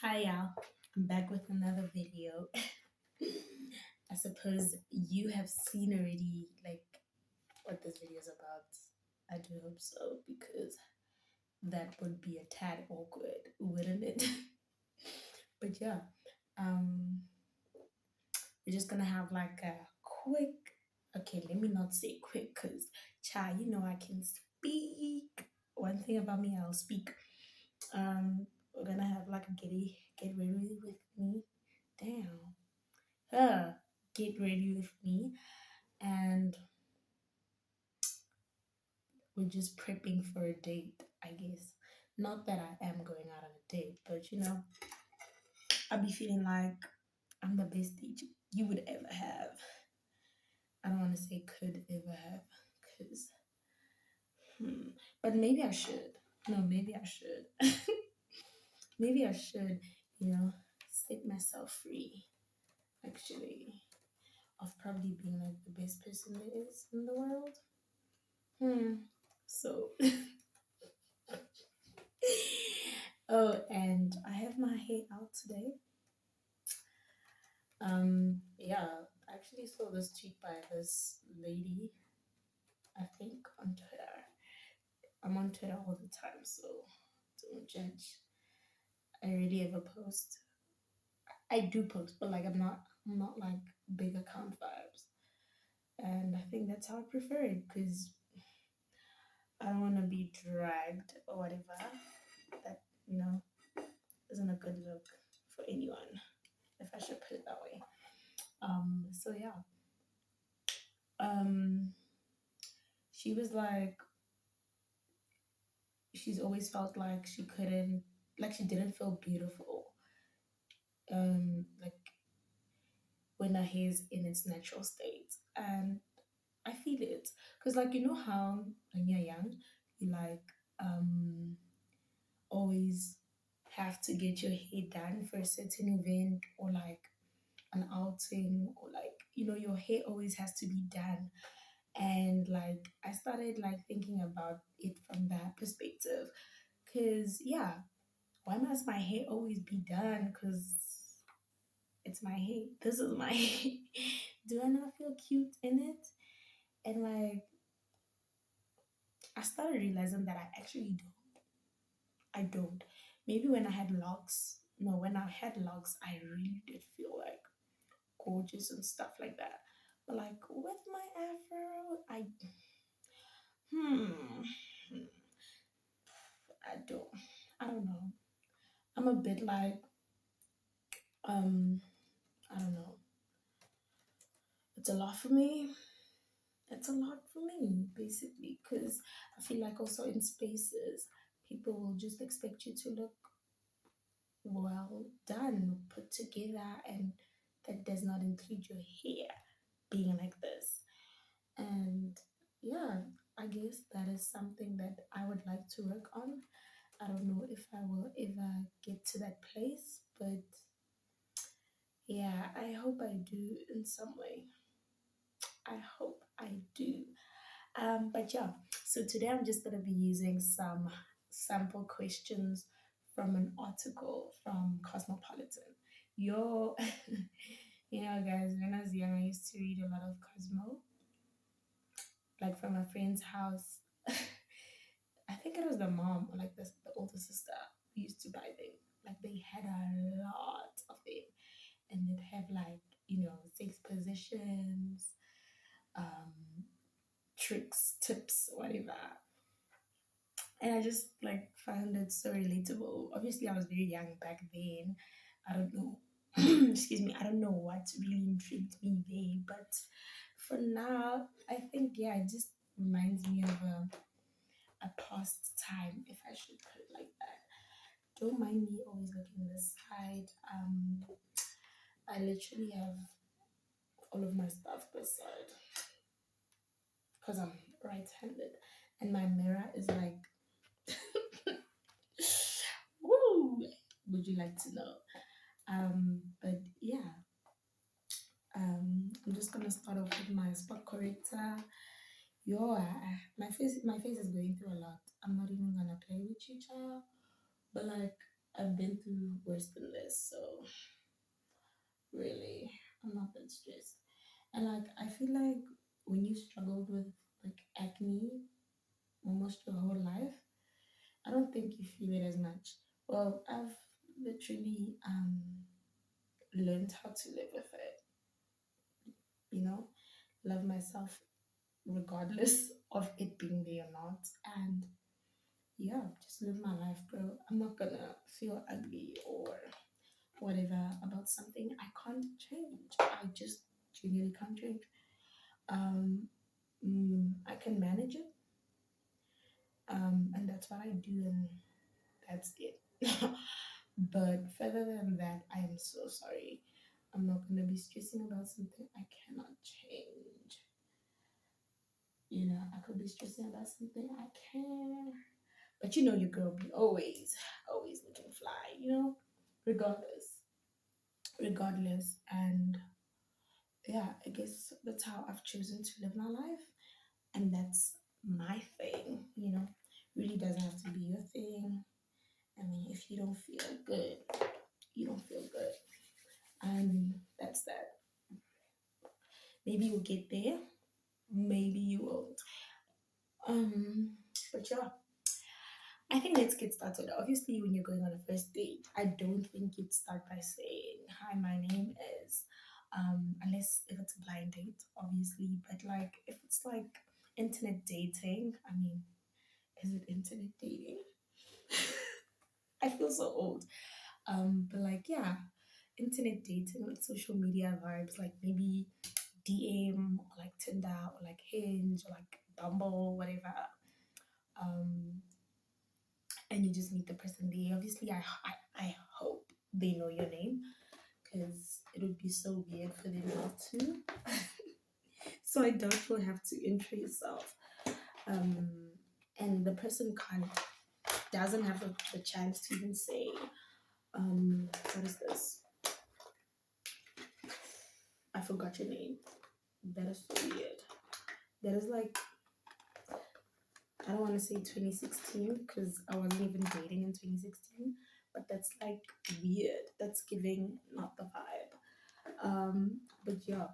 Hi y'all, I'm back with another video. I suppose you have seen already like what this video is about. I do hope so because that would be a tad awkward, wouldn't it? But yeah, um, we're just gonna have like a quick. Okay, let me not say quick because, child, I can speak. One thing about me, I'll speak. We're gonna have like a get ready with me. Damn. Get ready with me, and we're just prepping for a date, I guess. Not that I am going out on a date, but I'll be feeling like I'm the best date you would ever have. I don't want to say could ever have, because, but maybe I should. No, maybe I should. Maybe I should, you know, set myself free, actually, of probably being like the best person there is in the world. So, oh, and I have my hair out today. Yeah, I actually saw this tweet by this lady, I think, on Twitter. I'm on Twitter all the time, so don't judge. I really ever post. I do post, but like I'm not like big account vibes. And I think that's how I prefer it because I don't want to be dragged or whatever. That, you know, isn't a good look for anyone, if I should put it that way. So yeah. Um, she was like, she's always felt like she couldn't, like she didn't feel beautiful. Like when her hair's in its natural state, and I feel it because, like, how when you're young, you like always have to get your hair done for a certain event or like an outing or like your hair always has to be done. And like I started like thinking about it from that perspective because yeah, why must my hair always be done? Because it's my hair. This is my hair. Do I not feel cute in it? And like I started realizing that I actually don't. I don't. Maybe when I had locks, no, when I had locks, I really did feel like gorgeous and stuff like that. But like with my afro, hmm, I don't, I don't know. I'm a bit like, um, I don't know. It's a lot for me. It's a lot for me, basically, because I feel like also in spaces, people will just expect you to look well done, put together, and that does not include your hair being like this. And yeah, I guess that is something that I would like to work on. I don't know if I will ever get to that place, but yeah, I hope I do in some way. I hope I do. But yeah, so today I'm just going to be using some sample questions from an article from Cosmopolitan. Yo, guys, when I was young, I used to read a lot of Cosmo, like from a friend's house. I think it was the mom or like the older sister who used to buy them. Like they had a lot of them, and they'd have like, six positions, um, tricks, tips, whatever. And I just like found it so relatable. Obviously, I was very young back then. I don't know. Excuse me. I don't know what really intrigued me there, but for now, I think yeah, it just reminds me of a past time, if I should put it like that. Don't mind me always looking this side. I literally have all of my stuff this side because I'm right-handed, and my mirror is like, woo. Would you like to know? But yeah, I'm just gonna start off with my spot corrector. My face is going through a lot. I'm not even gonna play with you, child. But like, I've been through worse than this, so really, I'm not that stressed. And like, I feel like when you struggled with like acne almost your whole life, I don't think you feel it as much. Well, I've literally learned how to live with it, you know, love myself regardless of it being there or not. And yeah, just live my life, bro. I'm not gonna feel ugly or whatever about something I can't change. I just genuinely can't change. Um, I can manage it, and that's what I do, and that's it. But further than that, I am so sorry. I'm not gonna be stressing about something I cannot change. You know, I could be stressing about something I can. But you know, your girl be always looking fly, you know, regardless, regardless. And yeah, I guess that's how I've chosen to live my life. And that's my thing, you know, really doesn't have to be your thing. I mean, if you don't feel good, you don't feel good. And that's that. Maybe you'll get there, maybe you won't. Um, but yeah, I think let's get started. Obviously, when you're going on a first date, I don't think you'd start by saying, "Hi, my name is," unless if it's a blind date, obviously. But like, if it's like internet dating, I mean, is it internet dating? I feel so old. But like, yeah, internet dating, like social media vibes, like maybe DM or like Tinder or like Hinge or like Bumble, whatever. Um, and you just meet the person there. Obviously, I hope they know your name because it would be so weird for them not to. So I doubt you'll have to intro yourself. Um, and the person doesn't have the chance to even say, what is this? I forgot your name. That is so weird. That is like, I don't want to say 2016 because I wasn't even dating in 2016, but that's like weird. That's giving not the vibe. But yeah.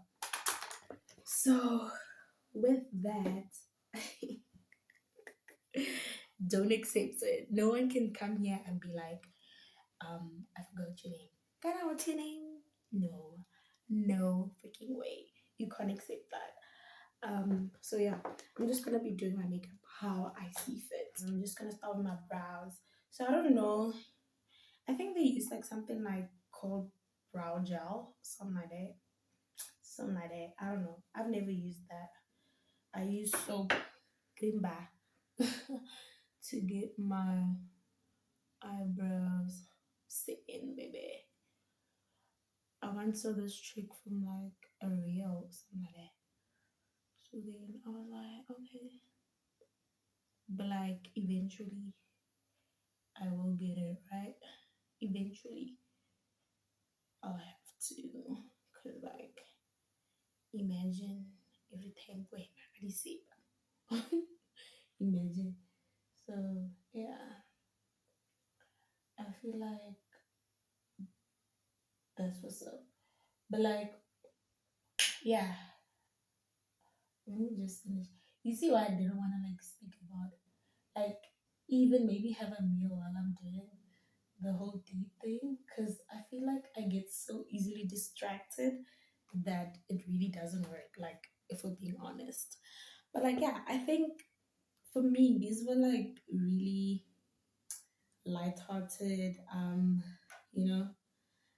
So with that, don't accept it. No one can come here and be like, I forgot your name. Can I what's your name? No. No freaking way. You can't accept that. So yeah, I'm just gonna be doing my makeup how I see fit. I'm just gonna start with my brows. So I don't know. I think they use like something like called brow gel, something like that. Something like that. I don't know. I've never used that. I use soap cream bar to get my eyebrows sitting, baby. I once saw this trick from like a reel, something like that. So then I was like, okay. But like eventually I will get it right. Eventually I'll have to. Cause like imagine everything going already see. Imagine. So yeah, I feel like that's what's up. But like, yeah, let me just finish. You see why I didn't want to like speak about like even maybe have a meal while I'm doing the whole date thing because I feel like I get so easily distracted that it really doesn't work. Like if we're being honest, but like yeah, I think for me these were like really light-hearted, you know,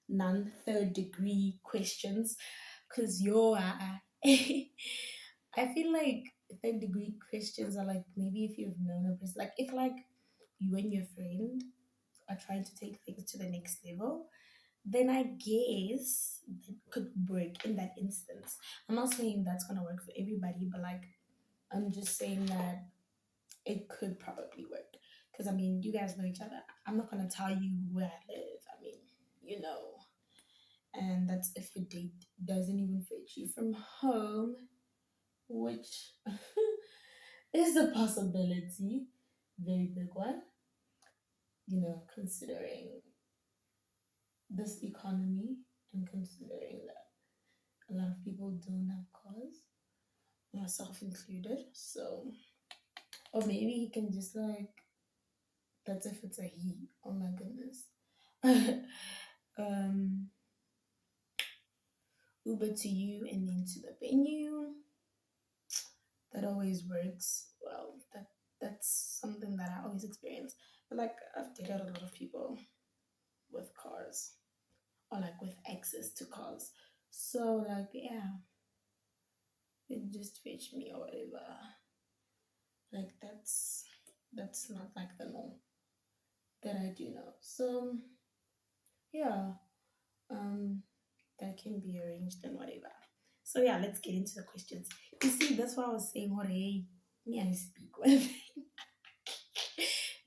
non third degree questions because I feel like third degree questions are like maybe if you've known a person, like if like you and your friend are trying to take things to the next level, then I guess it could work in that instance. I'm not saying that's gonna work for everybody, but like I'm just saying that it could probably work. Because I mean, you guys know each other. I'm not gonna tell you where I live. I mean, you know, and that's if your date doesn't even fetch you from home, which is a possibility, very big one. You know, considering. this economy and considering that a lot of people don't have cars, myself included. So, or maybe he can just like, that's if it's a he. Oh my goodness. um, Uber to you and then to the venue. That always works. Well, that's something that I always experience. But like I've dated a lot of people with cars or like with access to cars. So like yeah, it just fetch me or whatever. Like that's not like the norm that I do know. So yeah, um, that can be arranged and whatever. So yeah, let's get into the questions. You see, that's why I was saying, what hey, me I speak with,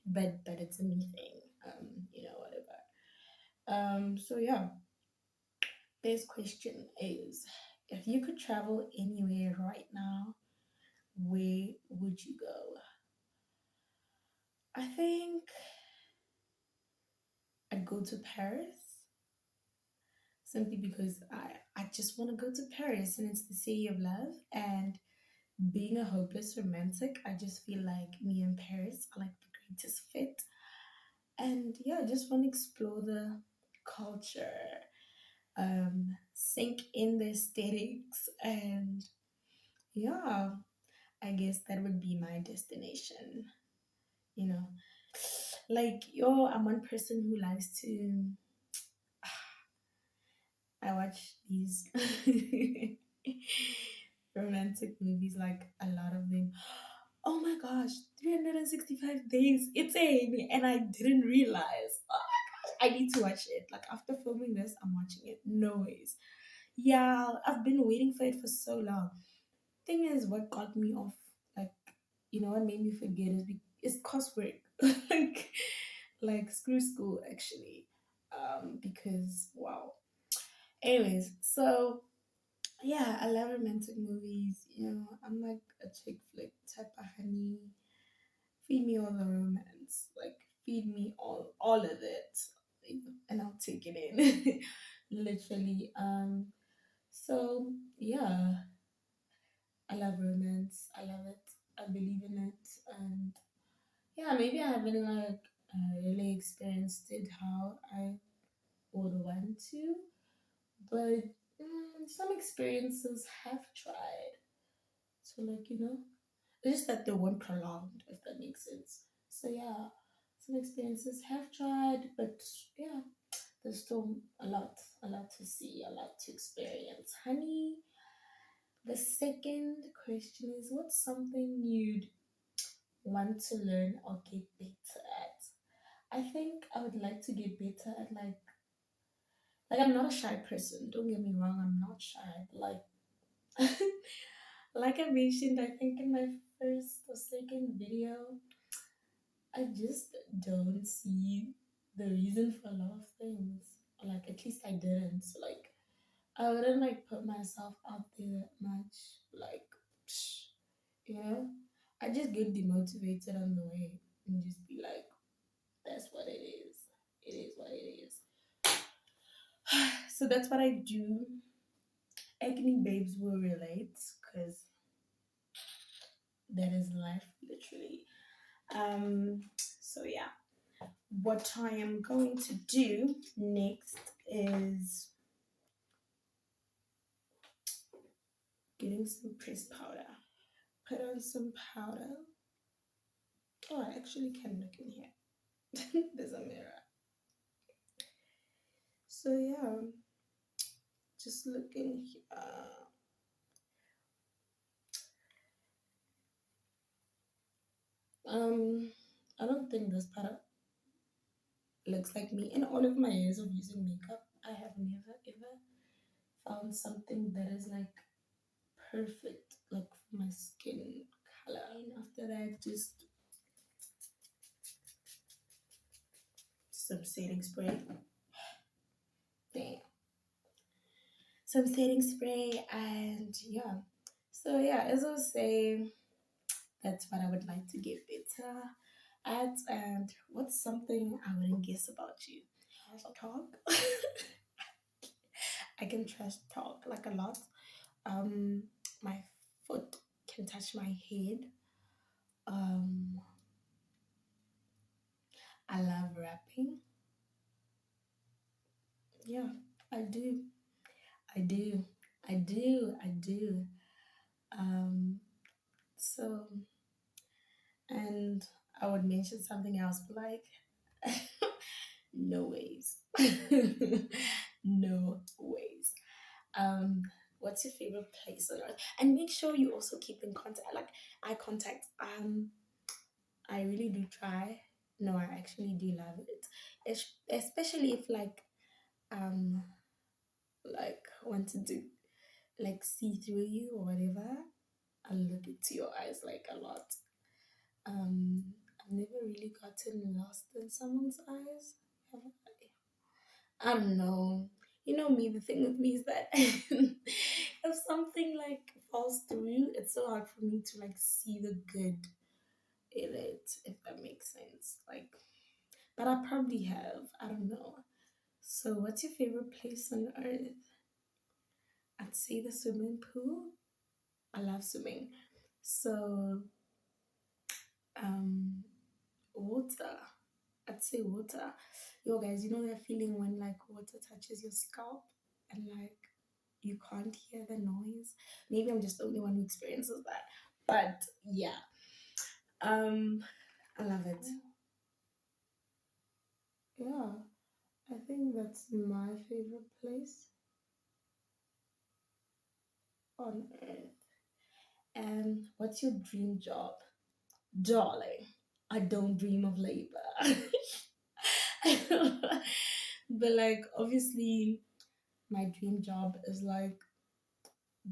but it's a me thing. Whatever. So yeah, this question is, if you could travel anywhere right now, where would you go? I think I'd go to Paris simply because I just want to go to Paris and it's the city of love. And being a hopeless romantic, I just feel like me and Paris are like the greatest fit. And yeah, I just want to explore the culture, sink in the aesthetics, and yeah, I guess that would be my destination. You know, like yo, I'm one person who likes to. I watch these romantic movies, like a lot of them. Oh my gosh, 365 days. It's a and I didn't realize. Oh my gosh, I need to watch it. Like after filming this, I'm watching it. No ways. Yeah, I've been waiting for it for so long. Thing is, what got me off, like, what made me forget is coursework. like, screw school actually. Because wow. Anyways, so yeah, I love romantic movies. I'm like a chick flick type of honey. Feed me all the romance. Like feed me all of it. And I'll take it in. Literally. So yeah, I love romance. I love it. I believe in it. And yeah, maybe I haven't like really experienced it how I would want to, but some experiences have tried. So like it's just that they weren't prolonged, if that makes sense. So yeah, some experiences have tried, but yeah, there's still a lot to see, a lot to experience. Honey, the second question is, what's something you'd want to learn or get better at? I think I would like to get better at like I'm not a shy person. Don't get me wrong, I'm not shy. But like I mentioned, I think in my first or second video, I just don't see the reason for a lot of things. Or like at least I didn't. So like I wouldn't like put myself out there that much. Like psh, you know, I just get demotivated on the way and just be like, that's what it is. It is what it is. So that's what I do. Acne babes will relate because that is life, literally. So yeah, what I am going to do next is getting some pressed powder. Put on some powder. Oh, I actually can look in here. There's a mirror. So yeah, just look in here. I don't think this powder looks like me. In all of my years of using makeup, I have never ever found something that is like perfect, like for my skin color. And after that, just some setting spray. Bam. Some setting spray, and yeah. So yeah, as I was saying, that's what I would like to get better at. And what's something I wouldn't guess about you? Talk. I can trash talk like a lot. Um, my foot can touch my head. Um, I love rapping. Yeah, I do. I do. I do. I do. Um, so, and I would mention something else, but like, no ways. No ways. Um, what's your favorite place on earth? And make sure you also keep in contact, like eye contact. I really do try. No, I actually do love it. Especially if um like wanted to like see through you or whatever. I look into your eyes like a lot. I've never really gotten lost in someone's eyes. Have I don't know. You know me, the thing with me is that if something like falls through, it's so hard for me to like see the good in it, if that makes sense. Like, but I probably have. I don't know. So, what's your favorite place on earth? I'd say the swimming pool. I love swimming. So, um, water. I'd say water. Yo, guys, you know that feeling when like water touches your scalp and like you can't hear the noise? Maybe I'm just the only one who experiences that. But yeah, um, I love it. Yeah, I think that's my favorite place on earth. And what's your dream job? Darling, I don't dream of labor. But like obviously my dream job is like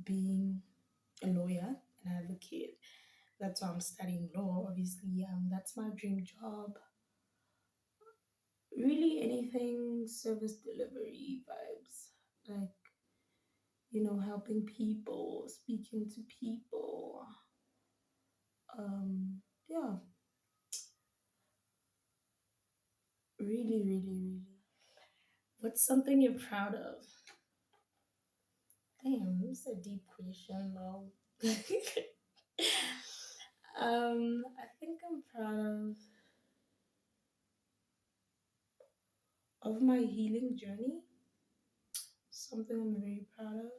being a lawyer and I have a kid. That's why I'm studying law. Obviously, that's my dream job. Really, anything service delivery vibes, like helping people, speaking to people. Yeah, really, really, really. What's something you're proud of? Damn, it's a deep question, though. I think I'm proud of my healing journey. Something I'm very proud of.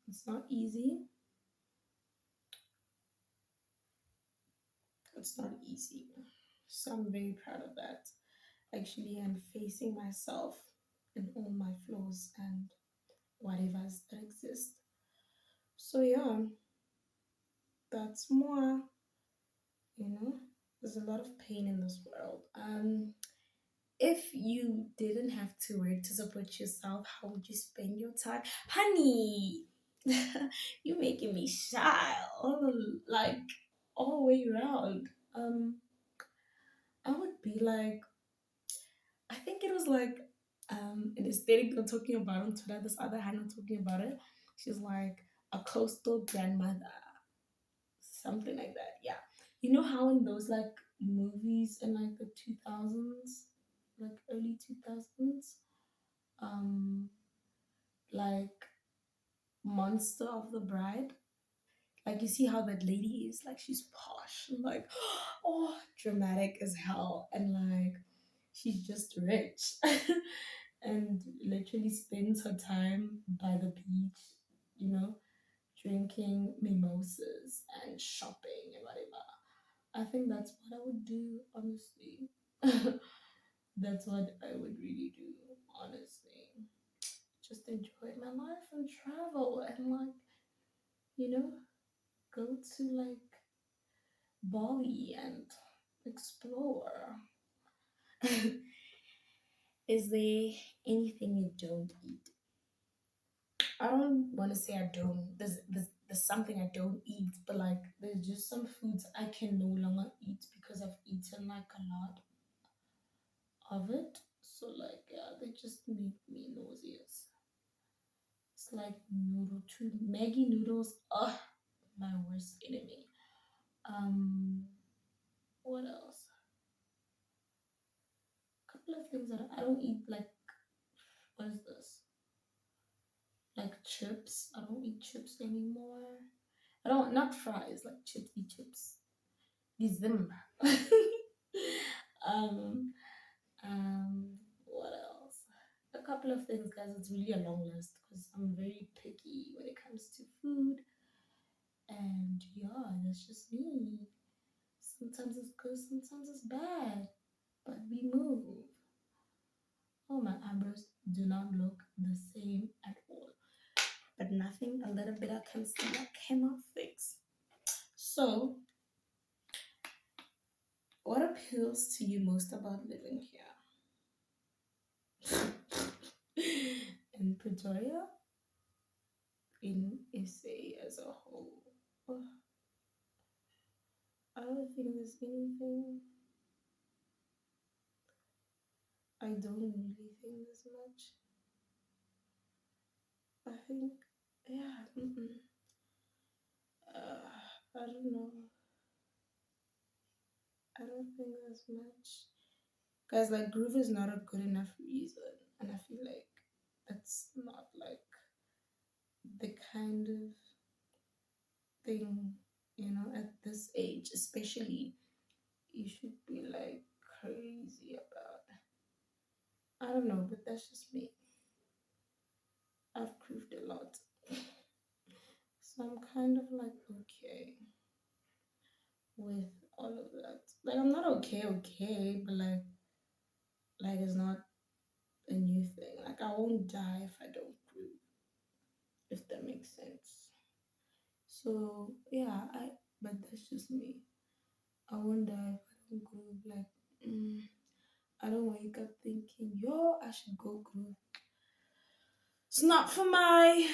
It's not easy. It's not easy. So I'm very proud of that. Actually, and facing myself and all my flaws and whatever's that exist. So yeah, that's more, you know, there's a lot of pain in this world. If you didn't have to work to support yourself, how would you spend your time? Honey, you making me shy like all the way around. I would be like, I think it was like an aesthetic they're talking about on Twitter, this other Hannah talking about it. She's like a coastal grandmother, something like that. Yeah. You know how in those like movies in like the 2000s, like early 2000s, um, like Monster of the Bride, like you see how that lady is, like she's posh and like, oh, dramatic as hell, and like she's just rich, and literally spends her time by the beach, you know, drinking mimosas and shopping and whatever. I think that's what I would do, honestly. That's what I would really do, honestly. Just enjoy my life and travel and like, you know, go to like Bali and explore. Is there anything you don't eat? I don't want to say I don't. There's something I don't eat, but like there's just some foods I can no longer eat because I've eaten like a lot of it. So like yeah, they just make me nauseous. It's like Maggie noodles. Ugh, my worst enemy. Um, what else? Couple of things that I don't eat like What is this? Like chips. I don't eat chips anymore. I don't, not fries, like chips. These them. um, what else? A couple of things, guys. It's really a long list because I'm very picky when it comes to food. And yeah, that's just me. Sometimes it's good, sometimes it's bad. But we move. Oh, my eyebrows do not look the same at all. But nothing, a little bit I can see I cannot fix. So, what appeals to you most about living here? In Pretoria? In SA as a whole? Oh, I don't think there's anything. I don't really think there's much. I think, yeah, I don't know. I don't think there's much. Guys, like, groove is not a good enough reason. And I feel like that's not like the kind of thing, at this age, especially, you should be like crazy about. I don't know, but that's just me. I've grooved a lot. So I'm kind of like okay with all of that. Like I'm not okay, but like it's not a new thing. Like I won't die if I don't groove, if that makes sense. So yeah, but that's just me. I won't die if I don't groove. Like I don't wake up thinking, yo, I should go groove. It's not for my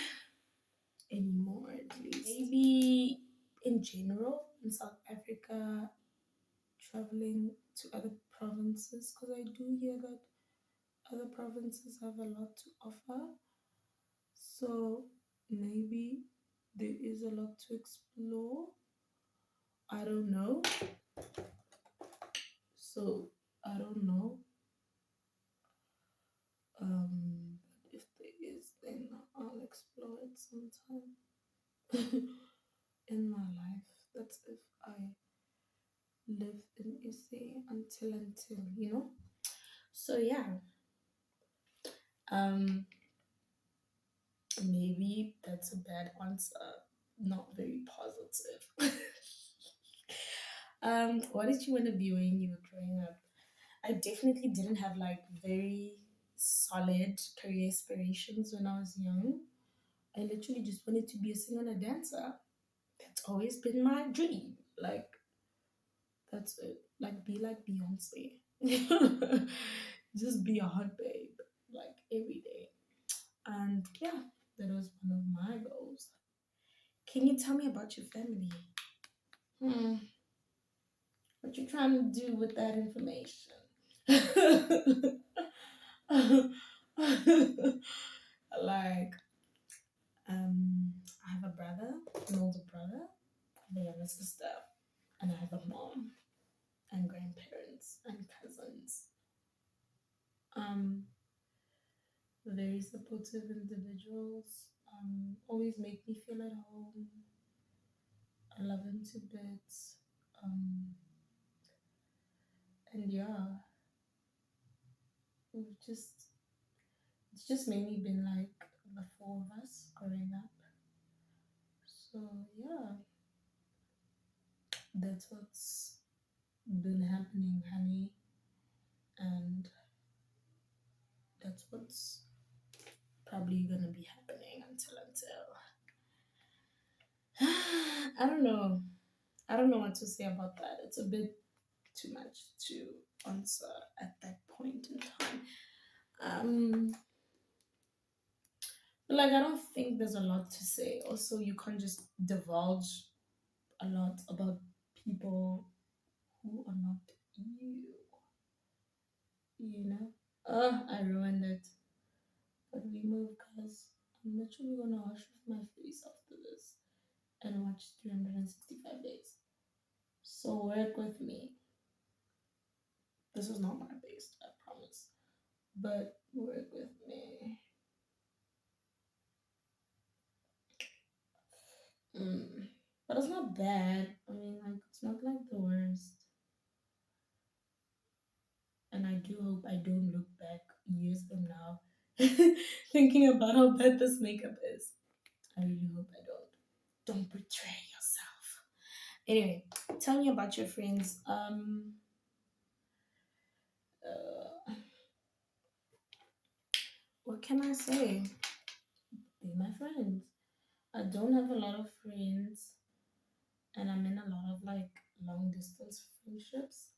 anymore at least. Maybe in general in South Africa, traveling to other provinces because I do hear that other provinces have a lot to offer. So maybe there is a lot to explore. I don't know. So I don't know. But if there is, then I'll explore it sometime in my life. That's if I live in SA until. So yeah. Um, maybe that's a bad answer. Not very positive. What did you want to be when you were growing up? I definitely didn't have like very solid career aspirations when I was young. I literally just wanted to be a singer and a dancer. That's always been my dream. Like that's it. Like be like Beyonce. Just be a hot babe like every day. And yeah, that was one of my goals. Can you tell me about your family? Hmm. What you trying to do with that information? Like, I have a brother, an older brother, I have a younger sister, and I have a mom and grandparents and cousins. Um, very supportive individuals. Always make me feel at home. I love them to bits. Um, and yeah, we've just it's just mainly been like the four of us growing up. So yeah, that's what's been happening, honey, and that's what's probably gonna be happening until I don't know. I don't know what to say about that. It's a bit too much to answer at that point in time. But like I don't think there's a lot to say. Also, you can't just divulge a lot about people who are not you. You know? I ruined it. But we move, guys. I'm literally gonna wash off my face after this and watch 365 days. So work with me. This is not my best, I promise. But work with me. not bad. I mean, like, it's not like the worst. And I do hope I don't look back years from now thinking about how bad this makeup is. I really hope I don't. Don't betray yourself. Anyway, tell me about your friends. What can I say? Be my friends. I don't have a lot of friends, and I'm in a lot of like long distance friendships,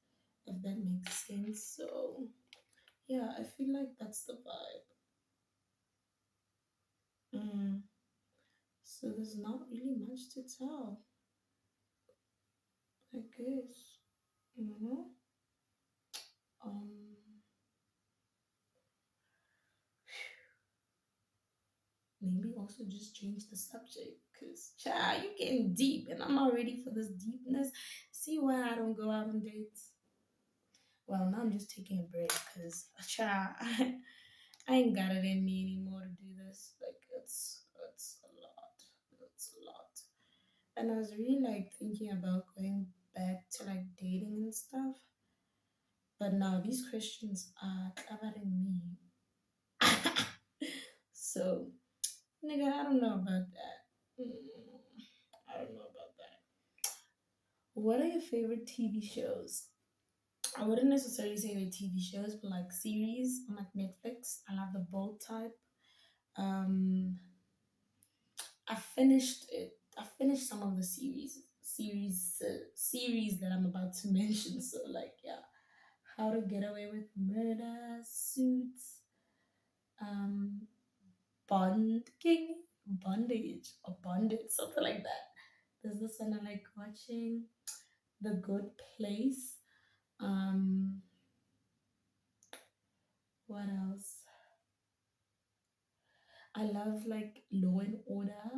if that makes sense. So yeah, I feel like that's the vibe. Mm. So there's not really much to tell, I guess. You know. Um. Maybe also just change the subject, cause child, you getting deep, and I'm not ready for this deepness. See why I don't go out on dates? Well, now I'm just taking a break, cause child, I ain't got it in me anymore to do this. Like it's a lot. It's a lot. And I was really like thinking about going back to like dating and stuff. But now these questions are covering me. So, nigga, I don't know about that. I don't know about that. What are your favorite TV shows? I wouldn't necessarily say they're TV shows, but like series on like Netflix. I love the bold type. Um, I finished it. I finished some of the series that I'm about to mention. So like yeah, How to Get Away with Murder, Suits, um, Bond King, Bondage or Bondage, something like that. There's this one I like watching, The Good Place. Um, what else? I love like Law and Order.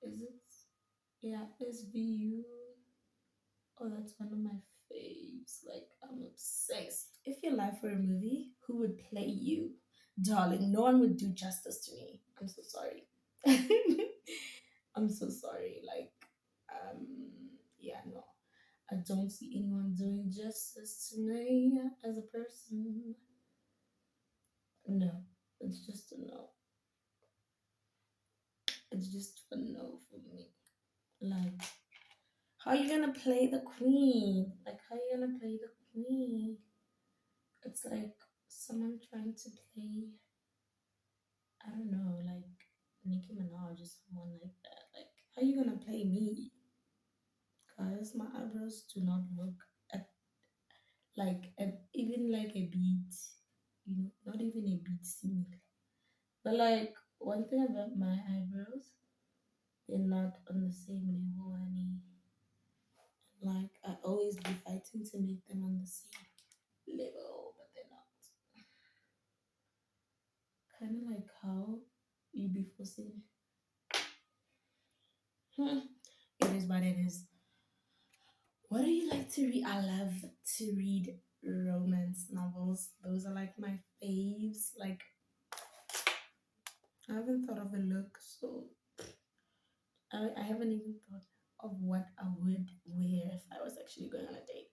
Is it? Yeah, SVU. Oh, that's one of my faves. Like, I'm obsessed. If your life were a movie, who would play you? Darling, no one would do justice to me. I'm so sorry. I'm so sorry. Like, um, yeah, no. I don't see anyone doing justice to me as a person. No, it's just a no. It's just a no for me. Like, how you gonna play the queen? Like, how you gonna play the queen? It's like someone trying to play, I don't know, like Nicki Minaj or someone like that. Like, how you gonna play me? Guys, my eyebrows do not look at even like a beat, not even a beat similar. But like one thing about my eyebrows, they're not on the same level, honey. Like I always be fighting to make them on the same level, but they're not. Kind of like how you be forcing. Hmm. It is what it is. What do you like to read? I love to read romance novels. Those are like my faves. Like I haven't thought of a look, so I haven't even thought of what I would wear if I was actually going on a date.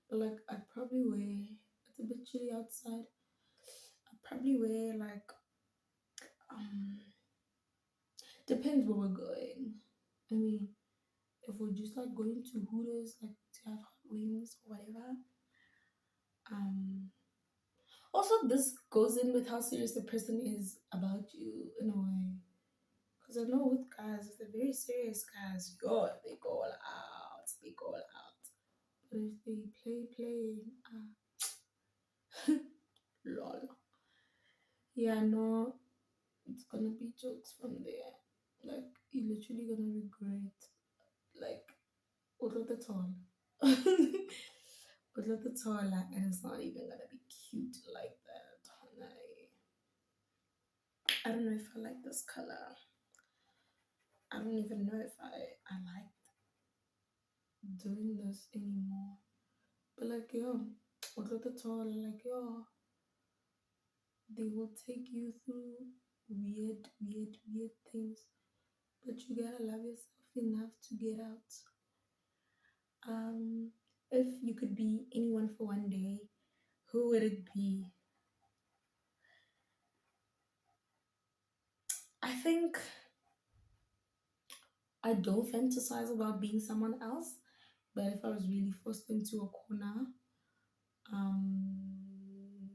But like I'd probably wear, it's a bit chilly outside. I'd probably wear like um depends where we're going. I mean, if we're just like going to Hooters like to have hot wings or whatever, um also, this goes in with how serious the person is about you in a way. Because I know with guys, if they're very serious guys, yo, they go all out. They go all out. But if they play, lol. Yeah, no, it's gonna be jokes from there. Like, you're literally gonna regret. Like, what at the tall? What at the tall? Like, and it's not even gonna be cute like that. Like, I don't know if I like this color. I don't even know if I like doing this anymore. But like yo, look at the tour, like yo, they will take you through weird things. But you gotta love yourself enough to get out. Um, if you could be anyone for one day, who would it be? I think I don't fantasize about being someone else, but if I was really forced into a corner, um,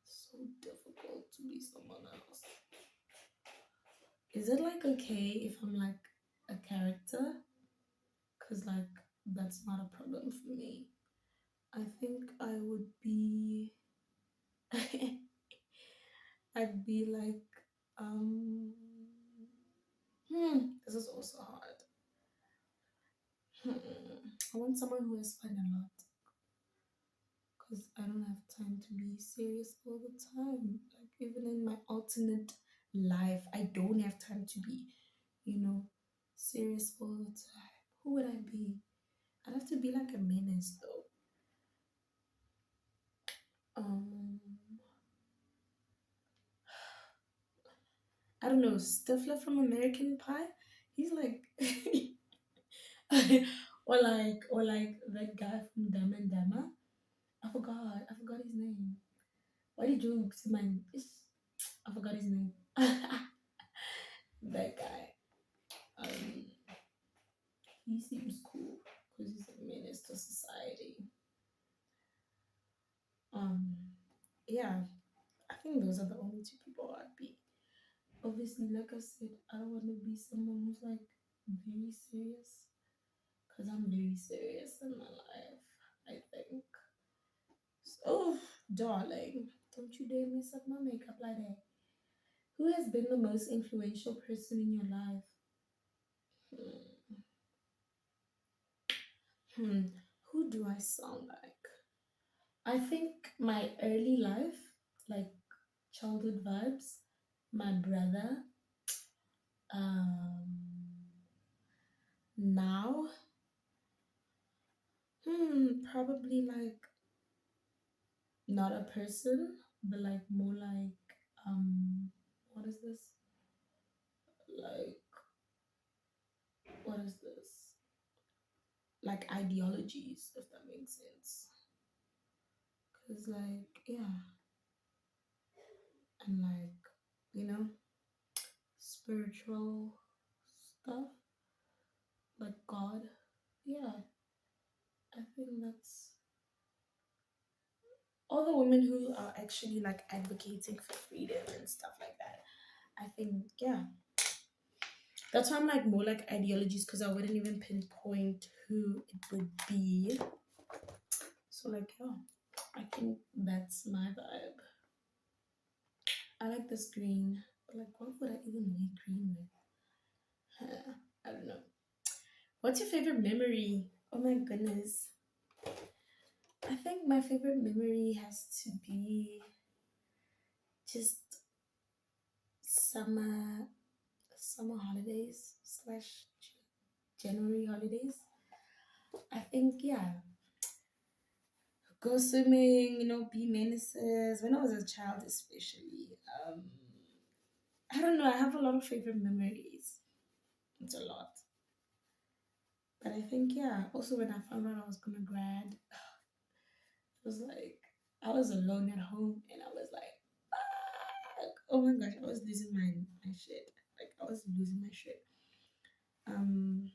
so difficult to be someone else. Is it like okay if I'm like a character? Because like that's not a problem for me. I think I would be. I'd be like, um, this is also hard. I want someone who has fun a lot because I don't have time to be serious all the time. Like, even in my alternate life, I don't have time to be, you know, serious all the time. Who would I be? I'd have to be like a menace though. Um, I don't know, Stifler from American Pie. He's like, or like that guy from Dumb and Dumber. I forgot his name. Why did you see my? I forgot his name. That guy. Um, he seems cool because he's a menace to society. Um, yeah, I think those are the only two people I'd be. Obviously, like I said, I don't want to be someone who's like very serious because I'm very serious in my life. I think. Oh, darling, don't you dare mess up my makeup like that. Who has been the most influential person in your life? Hmm. Hmm. Who do I sound like? I think my early life, like childhood vibes, my brother. Now, probably like not a person, but like more like what is this? Like what is this? Like ideologies, if that makes sense. Cause like yeah, and like you know spiritual stuff like God. Yeah, I think that's all the women who are actually like advocating for freedom and stuff like that. I think yeah, that's why I'm like more like ideologies because I wouldn't even pinpoint who it would be. So like yeah, I think that's my vibe. I like this green, but like what would I even wear green with? I don't know. What's your favorite memory? Oh my goodness. I think my favorite memory has to be just summer summer holidays slash January holidays. I think yeah, go swimming, be menaces. When I was a child, especially, I don't know. I have a lot of favorite memories. It's a lot, but I think yeah. Also, when I found out I was gonna grad, it was like I was alone at home, and I was like, "Fuck." Oh my gosh, I was losing my shit. Like I was losing my shit. Um,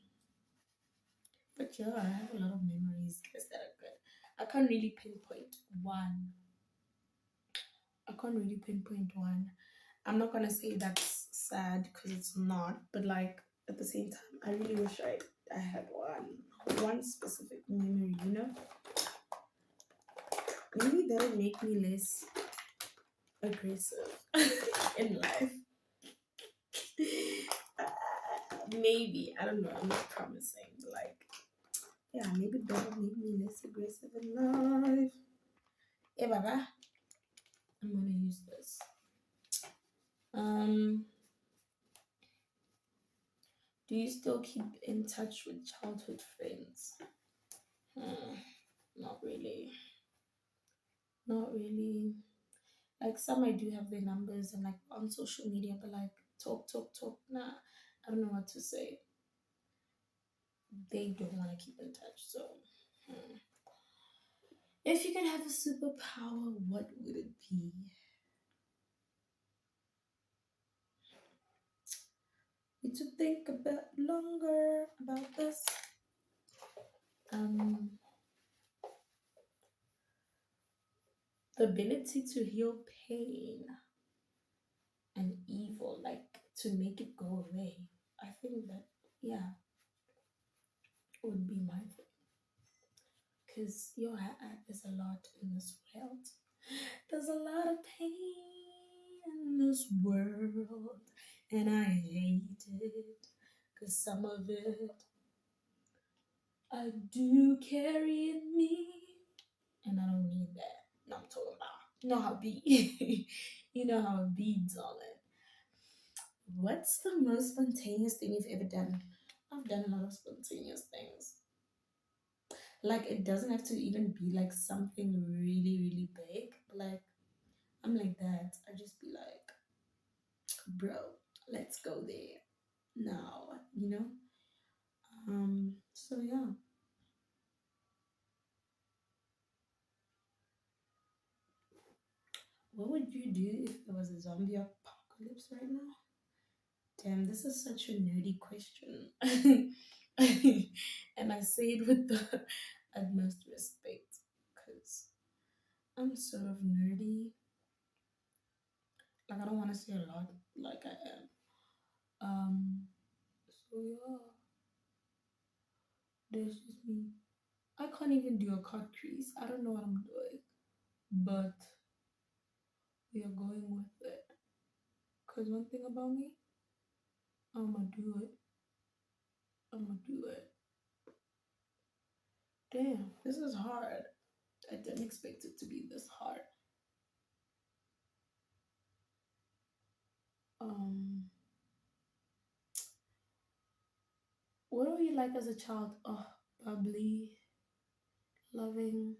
but yeah, I have a lot of memories guys, that are good. I can't really pinpoint one. I can't really pinpoint one. I'm not gonna say that's sad because it's not, but like at the same time, I really wish I had one specific memory. Maybe that would make me less aggressive in life. Maybe I don't know. I'm not promising, but like yeah, maybe that would make me less aggressive in life. Yeah, Baba, I'm gonna use this. Um, do you still keep in touch with childhood friends? Hmm, not really. Not really. Like some I do have their numbers and like on social media, but like talk, talk, talk. Nah, I don't know what to say. They don't want to keep in touch. So, hmm. If you could have a superpower, what would it be? Need to think a bit longer about this. Um, the ability to heal pain and evil, like to make it go away. I think that, yeah, would be my thing. Because, yo, there's a lot in this world. There's a lot of pain in this world, and I hate it. Because some of it I do carry in me, and I don't need that. No, I'm talking about, you know how be, you know how it beads on it. What's the most spontaneous thing you've ever done? I've done a lot of spontaneous things. Like it doesn't have to even be like something really, really big. But like I'm like that. I just be like, bro, let's go there now. You know. So yeah. What would you do if there was a zombie apocalypse right now? Damn, this is such a nerdy question. And I say it with the utmost respect because I'm sort of nerdy. Like I don't want to say a lot like I am. So yeah, there's just me. I can't even do a cut crease. I don't know what I'm doing, but we are going with it. Cause one thing about me, I'ma do it. I'ma do it. Damn, this is hard. I didn't expect it to be this hard. Um, what were you like as a child? Oh, bubbly, loving.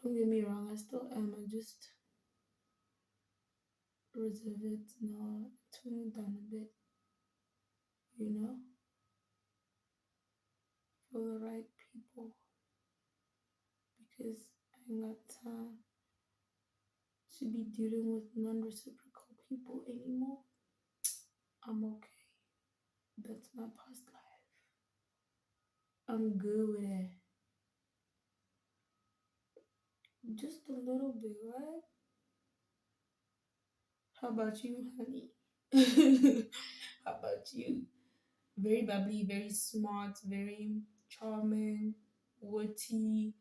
Don't get me wrong, I still am. I just reserve it now, tune it down a bit, you know, for the right people because I ain't got time to be dealing with non reciprocal people anymore. I'm okay. That's my past life. I'm good with it. Just a little bit, right? How about you, honey? How about you? Very bubbly, very smart, very charming, witty,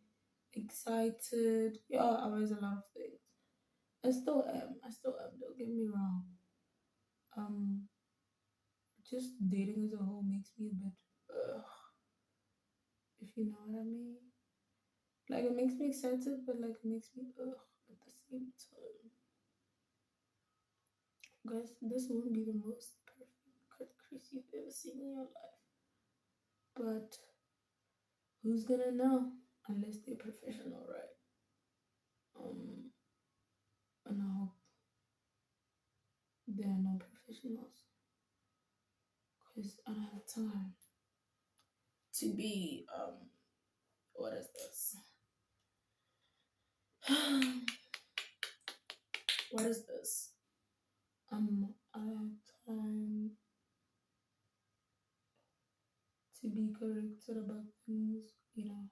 excited. Yeah, I was a lot of things. I still am. I still am. Don't get me wrong. Um, just dating as a whole makes me a bit, if you know what I mean. Like it makes me excited, but like it makes me at the same time. Guys, this won't be the most perfect cut crease you've ever seen in your life. But who's gonna know unless they're professional, right? Um, and I hope they are not professionals because I don't have time to be what is this? What is this? I don't have time to be corrected about things, you know,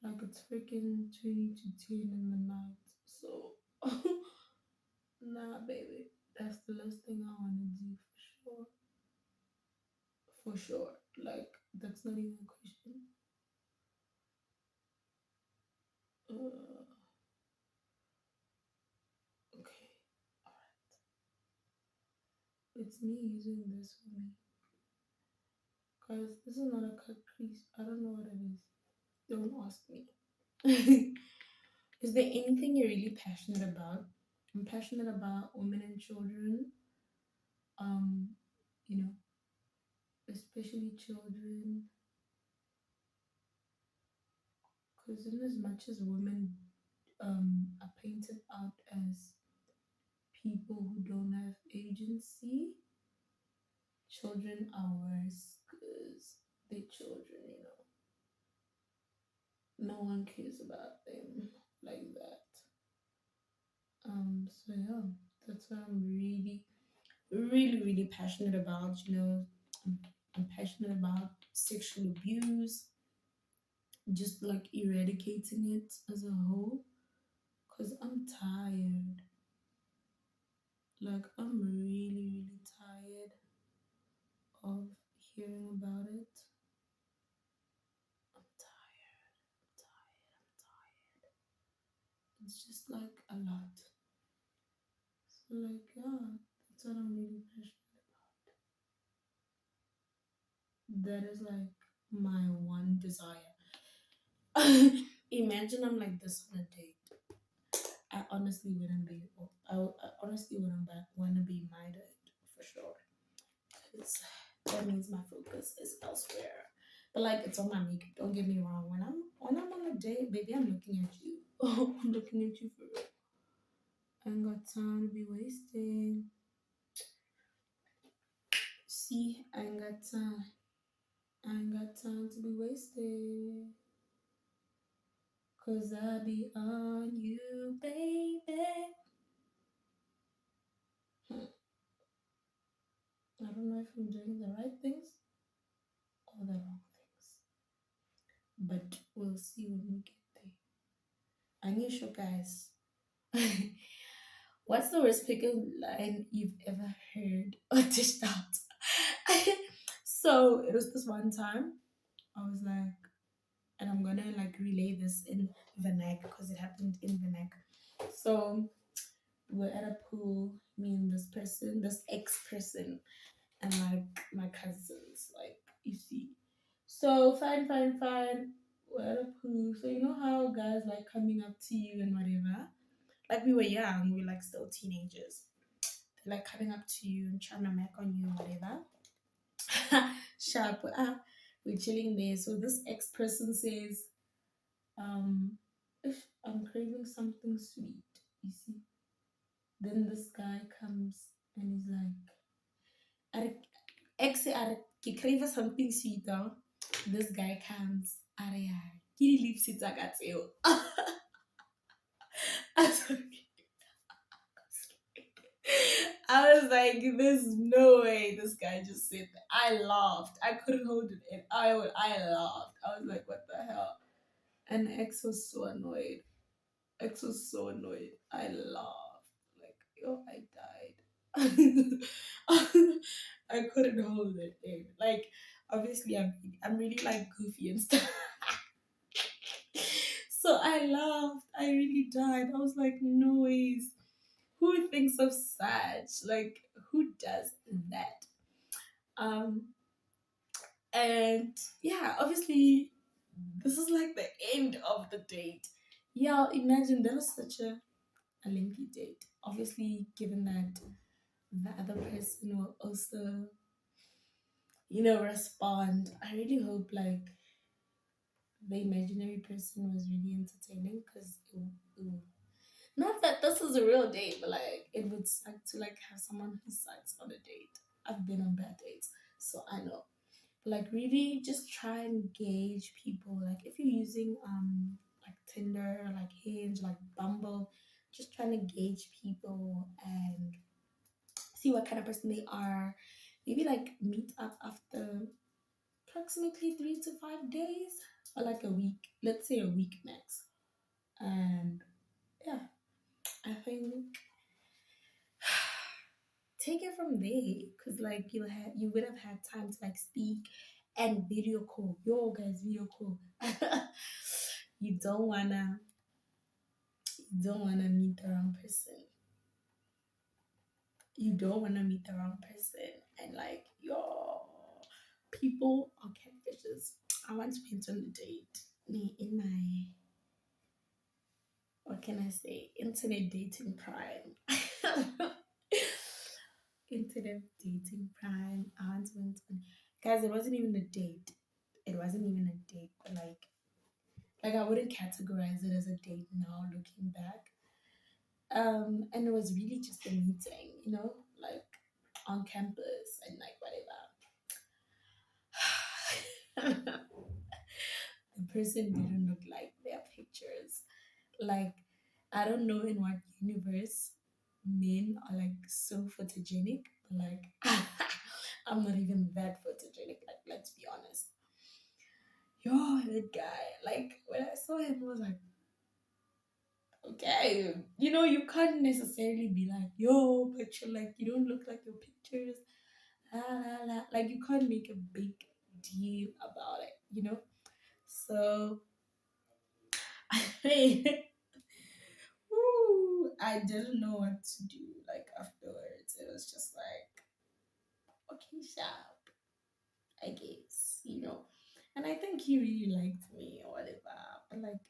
like it's freaking 20 to 10 in the night. So, nah, baby, that's the last thing I want to do for sure. For sure. Like, that's not even a question. Uh, okay, it's me using this for me. Guys, this is not a cut crease. I don't know what it is. Don't ask me. Is there anything you're really passionate about? I'm passionate about women and children. Um, you know, especially children, because in as much as women are painted out as people who don't have agency, Children are worse because they're children, you know. No one cares about them like that. So yeah, that's what I'm really, really, really passionate about. You know, I'm, I'm passionate about sexual abuse, just like eradicating it as a whole. Cause I'm tired. Like I'm really, really tired of hearing about it. I'm tired. I'm tired. I'm tired. It's just like a lot. So like yeah, that's what I'm really passionate about. That is like my one desire. Imagine I'm like this on a date. I honestly wouldn't be. I honestly wouldn't want to be my date for sure. 'Cause that means my focus is elsewhere. But like it's on my makeup. Don't get me wrong. When I'm on a date, baby, I'm looking at you. I'm looking at you for real. I ain't got time to be wasting. See, I ain't got time. I ain't got time to be wasted. Cause I be on you, baby. Hmm. I don't know if I'm doing the right things or the wrong things. But we'll see when we get there. I need you guys. What's the worst pickup line you've ever heard or dished out? So it was this one time. I was like, and I'm gonna like relay this in Vernac because it happened in Vernac. So we're at a pool, me and this person, this ex person, and like my cousins, like you see. So fine, fine, fine. We're at a pool. So you know how guys like coming up to you and whatever. Like we were young, we were like still teenagers. They're like coming up to you and trying to make on you and whatever. Sharp. We're chilling there. So this ex person says, if I'm craving something sweet, you see. Then this guy comes and he's like, "Are- ex, ke crave something sweet, oh." This guy comes, "Are ya, ke di lipsy tsa ka tseo." I was like, there's no way this guy just said that. I laughed. I couldn't hold it in. I laughed. I was like, what the hell? And X was so annoyed. X was so annoyed. I laughed. Like, yo, I died. I couldn't hold it in. Like, obviously, I'm really like goofy and stuff. So I laughed. I really died. I was like, noise. Who thinks of such? Like, who does that? Um, and yeah, obviously, this is like the end of the date. Yeah, imagine that was such a lengthy date. Obviously, given that the other person will also, you know, respond. I really hope like the imaginary person was really entertaining because not that this is a real date, but like it would suck to like have someone who sucks on a date. I've been on bad dates, so I know. Like really just try and gauge people. Like if you're using like Tinder, like Hinge, like Bumble, just trying to gauge people and see what kind of person they are. Maybe like meet up after approximately 3 to 5 days or like a week. Let's say a week max. And yeah, I think take it from there because like you would have had time to like speak and video call. Yo guys, video call. you don't wanna you don't wanna meet the wrong person. You don't wanna meet the wrong person and like yo people are catfishes. I once went on a date in my what can I say internet dating prime. Internet dating prime. I once went on guys. It wasn't even a date. It wasn't even a date. But like I wouldn't categorize it as a date now, looking back. And it was really just a meeting, you know, like on campus and like whatever. The person didn't look like their pictures. Like, I don't know in what universe men are like so photogenic, but like, I'm not even that photogenic. Like, let's be honest. Yo, that guy. Like, when I saw him, I was like, okay, you can't necessarily be like, yo, but you're like, you don't look like your pictures. La, la, la. Like, you can't make a big deal about it. So, woo, I didn't know what to do. Like, afterwards, it was just like, okay, sharp, I guess. And I think he really liked me or whatever. But, like,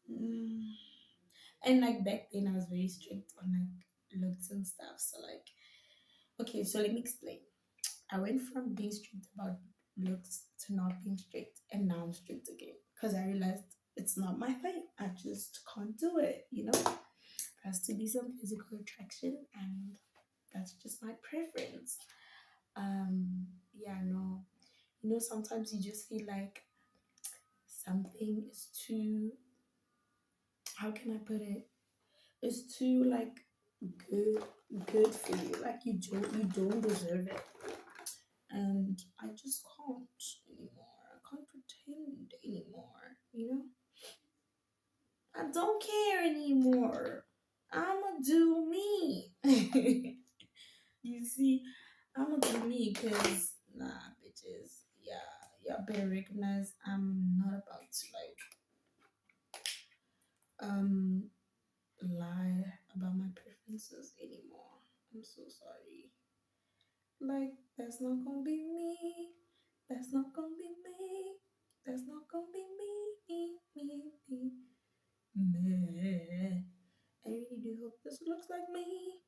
mm, and like back then, I was very strict on like looks and stuff. So, like, okay, so let me explain. I went from being strict about looks to not being strict, and now I'm strict again because I realized it's not my thing. I just can't do it. There has to be some physical attraction, and that's just my preference. Yeah, no. Sometimes you just feel like something is too, how can I put it? It's too like good, good for you. Like you don't deserve it. And I just can't anymore. I can't pretend anymore. I don't care anymore. I'ma do me. You see, I'ma do me because nah, bitches. Yeah, y'all better recognize I'm not about to like um lie about my preferences anymore. I'm so sorry. Like that's not gonna be me. That's not gonna be me. That's not gonna be me. Me. I really do hope this looks like me.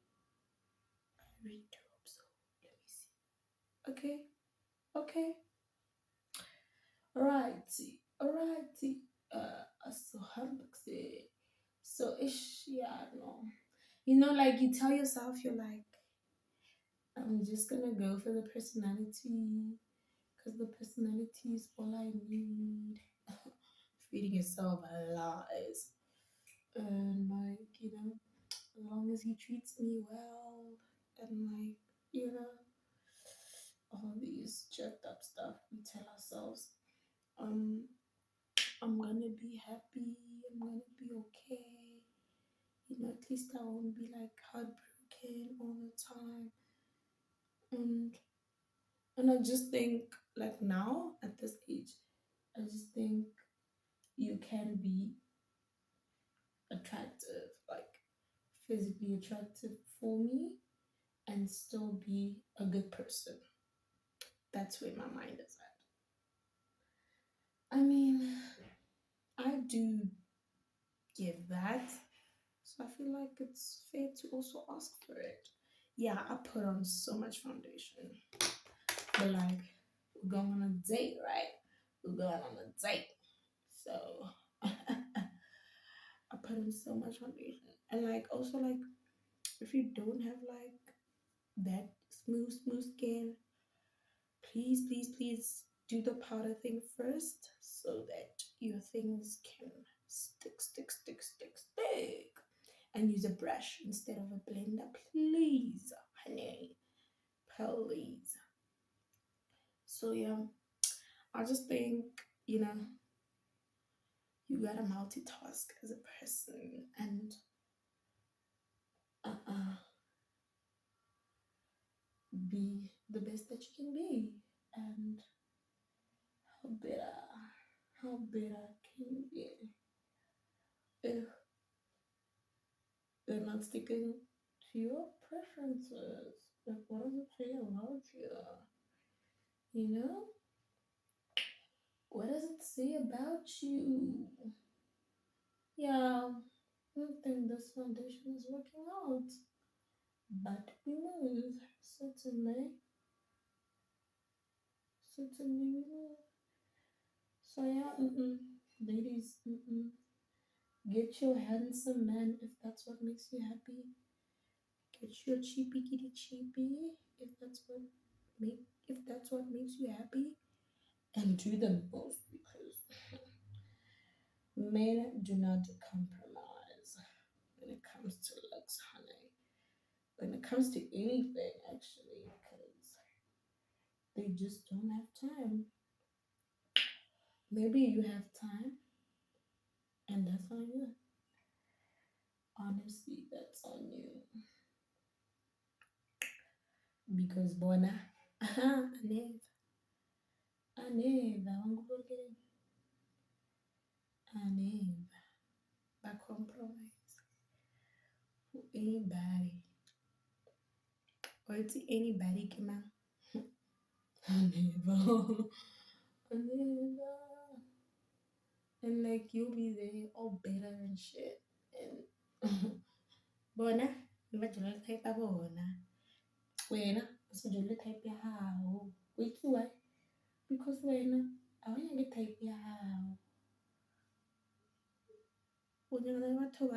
I really do hope so. Let me see. Okay. Okay. Alrighty. Alrighty. So humbug. So ish, yeah, no. Like you tell yourself, you're like, I'm just gonna go for the personality because the personality is all I need. Feeding yourself lies. And as long as he treats me well and all these checked up stuff we tell ourselves, um, I'm gonna be happy, I'm gonna be okay. At least I won't be like heartbroken all the time. And and I just think like now at this age, I just think you can be attractive, like physically attractive for me and still be a good person. That's where my mind is at. I mean, I do give that. So I feel like it's fair to also ask for it. Yeah, I put on so much foundation. But like, we're going on a date, right? We're going on a date. So I put on so much foundation. And like also like if you don't have like that smooth skin, please do the powder thing first so that your things can stick. And use a brush instead of a blender, please, honey. Please. So yeah, I just think, you know, you gotta multitask as a person and uh be the best that you can be. And how better, how better can you get if they're not sticking to your preferences? Like, what does it say about you? You know? What does it say about you? Yeah, I don't think this foundation is working out, but we will. Certainly we will. So yeah, ladies, get your handsome man if that's what makes you happy. Get your cheapy kitty cheapy if that's what make if that's what makes you happy, and do the most because men do not compromise when it comes to looks, honey. When it comes to anything, actually, because they just don't have time. Maybe you have time, and that's on you. Honestly, that's on you. Because bona, I never, I never, I compromise for anybody. Or to anybody, come on. I never, I never. And like you'll be there all better and shit. And bona, ngibajula type ya bona. Wena, usujule type ya hao. Wait, why? Because wena, awanyanga type ya hao. Unyanga batho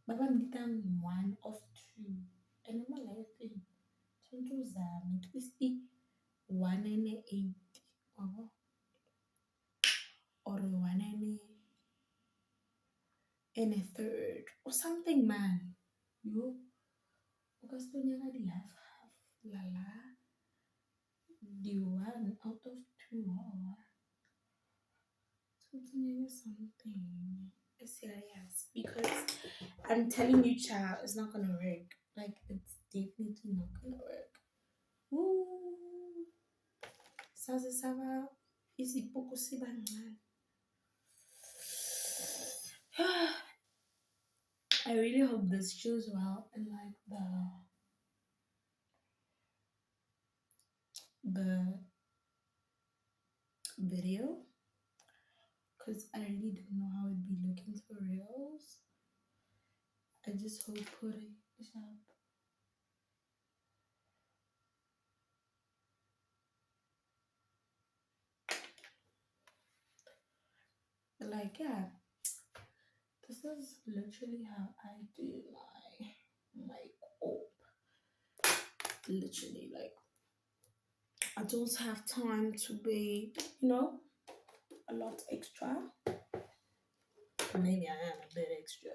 ba mbitang one of two. And mo life tshwanetse o zame at least one and eight. Or one and a third. Or something, man. You, because nyanga di half half. La la. The one out of two. Something something. Serious. Because I'm telling you, child, it's not gonna work. Like, it's definitely not gonna work. Ooh. Saze saba isipuku sibancane. I really hope this shows well in like the video, because I really don't know how it'd be looking for reals. I just hope put it sharp. Like, yeah, this is literally how I do my makeup. Literally, like, I don't have time to be, a lot extra. Maybe I am a bit extra,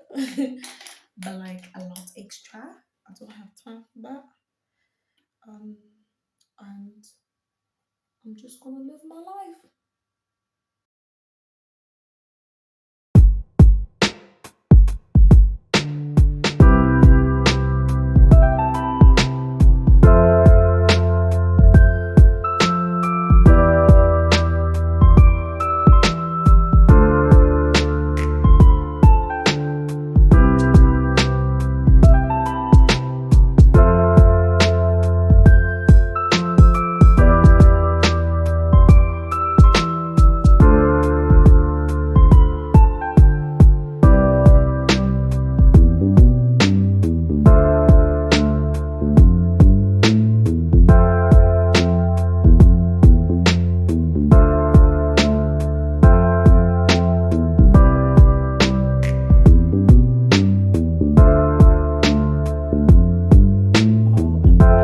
but like a lot extra. I don't have time for that. Um, and I'm just gonna live my life.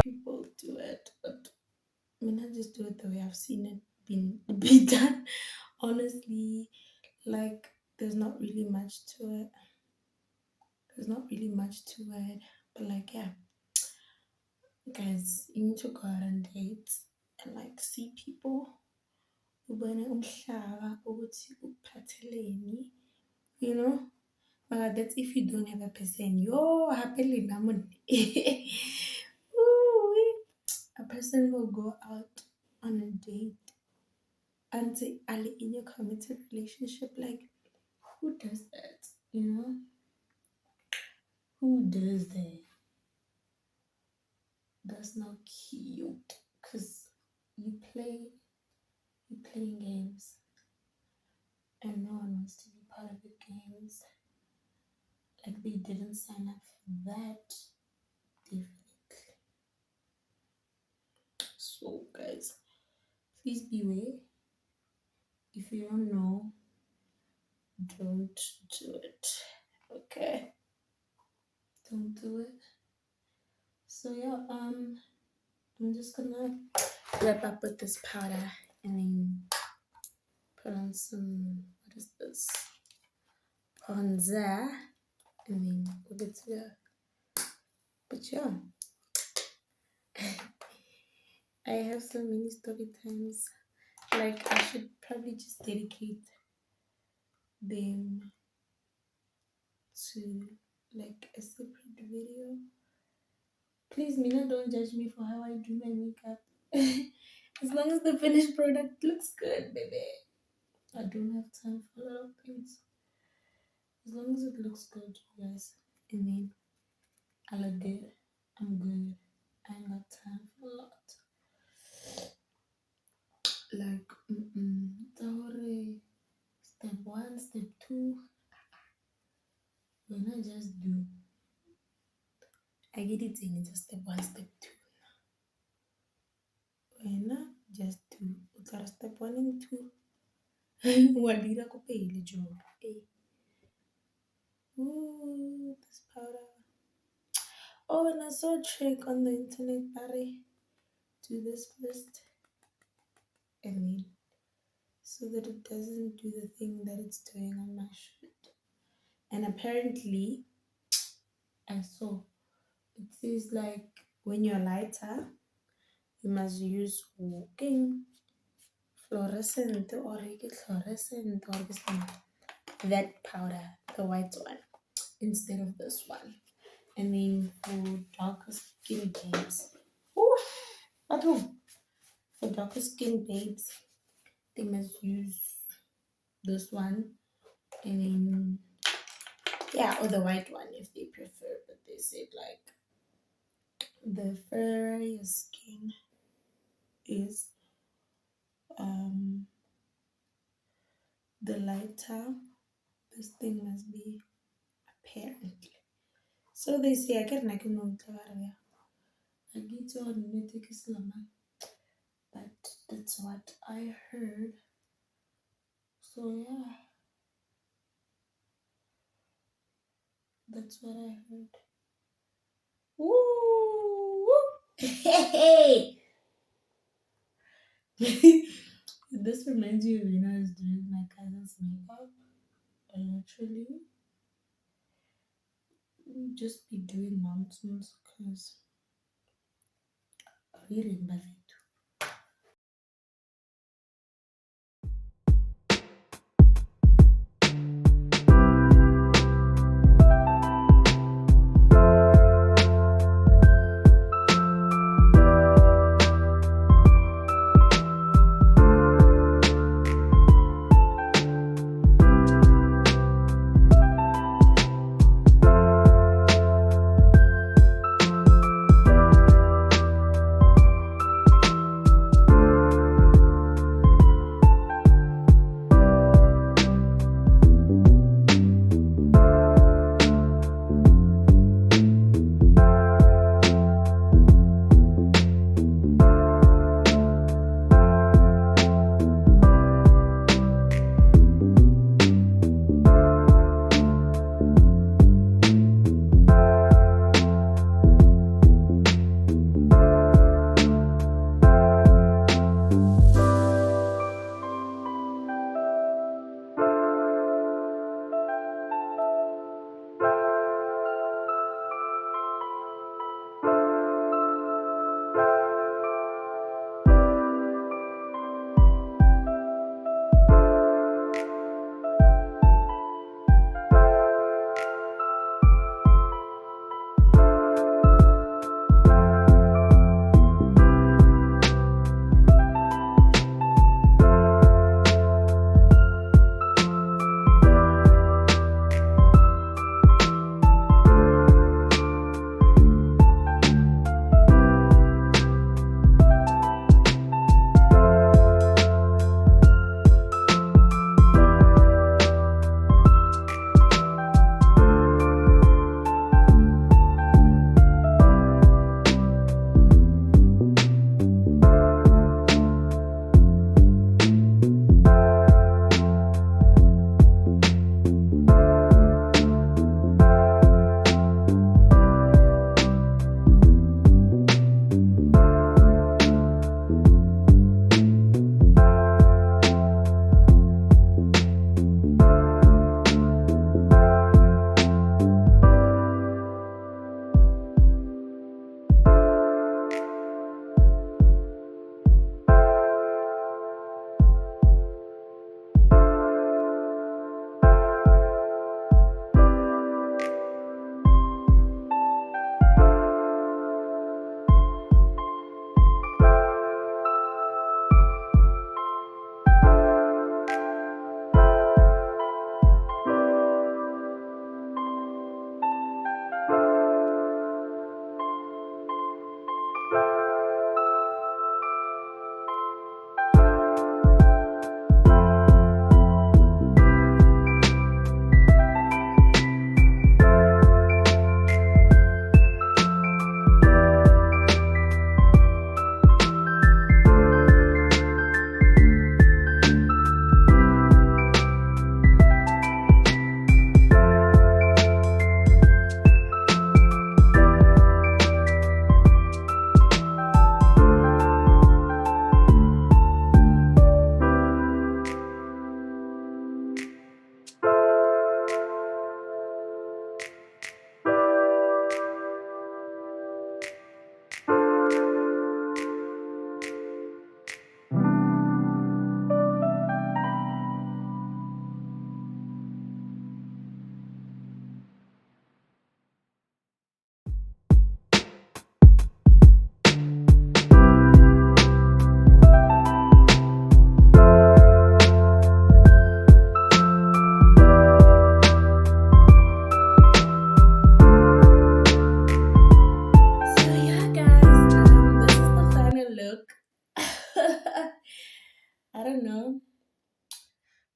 People do it, but I mean, I just do it the way I've seen it be done. Honestly, like there's not really much to it. There's not really much to it, but like yeah, guys, you need to go out on dates and like see people. Ubone umhlaba ukuthi uphatheleni, you know. But that's if you don't have a person. Yo, happily namun. Ooh, a person will go out on a date and say, "Ali in a committed relationship." Like, who does that? You know, who does that? That's not cute. Cause you playing games, and no one wants to be part of the games. Like they didn't sign up for that. Definitely. So, guys, please beware. If you don't know, don't do it. Okay? Don't do it. So yeah, I'm just gonna wrap up with this powder and then put on some, what is this? Bronzer, and then we're good to go. But yeah, I have so many story times. Like I should probably just dedicate them to like a separate video. Please, Mina, don't judge me for how I do my makeup. As long as the finished product looks good, baby. I don't have time for a lot of things. As long as it looks good, you guys. And then I look good. I'm good. I ain't got time for a lot. Like, sorry. Step one, step two. When I just do. I get it in it's step one, step two. When I just do. Step one and two. Wadira ko pele jo. Hey. Ooh, this powder. Oh, and I saw a trick on the internet, Barry. Do this first and then so that it doesn't do the thing that it's doing on my shirt. And apparently, I saw it says like when you're lighter, you must use walking fluorescent or fluorescent or that powder, the white one, instead of this one. And then for darker skin babes, for darker skin babes, they must use this one, and then yeah, or the white one if they prefer. But they said like the fairer your skin is, the lighter this thing must be apparently. So they say I can know I get on but that's what I heard. So yeah, that's what I heard. Woo! Hey! This reminds me of when I was doing my cousin's makeup. I literally just be doing nonsense because I really love it.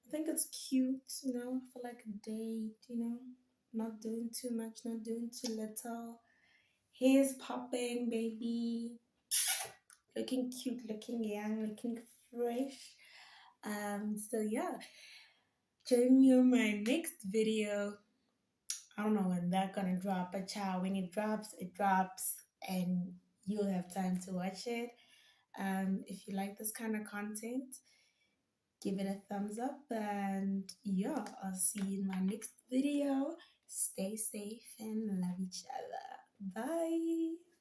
I think it's cute, for like a date, not doing too much, not doing too little. Hair's popping, baby. Looking cute, looking young, looking fresh. So yeah, join me on my next video. I don't know when that's gonna drop, but child, when it drops, and you'll have time to watch it. If you like this kind of content, give it a thumbs up, and yeah, I'll see you in my next video. Stay safe and love each other. Bye.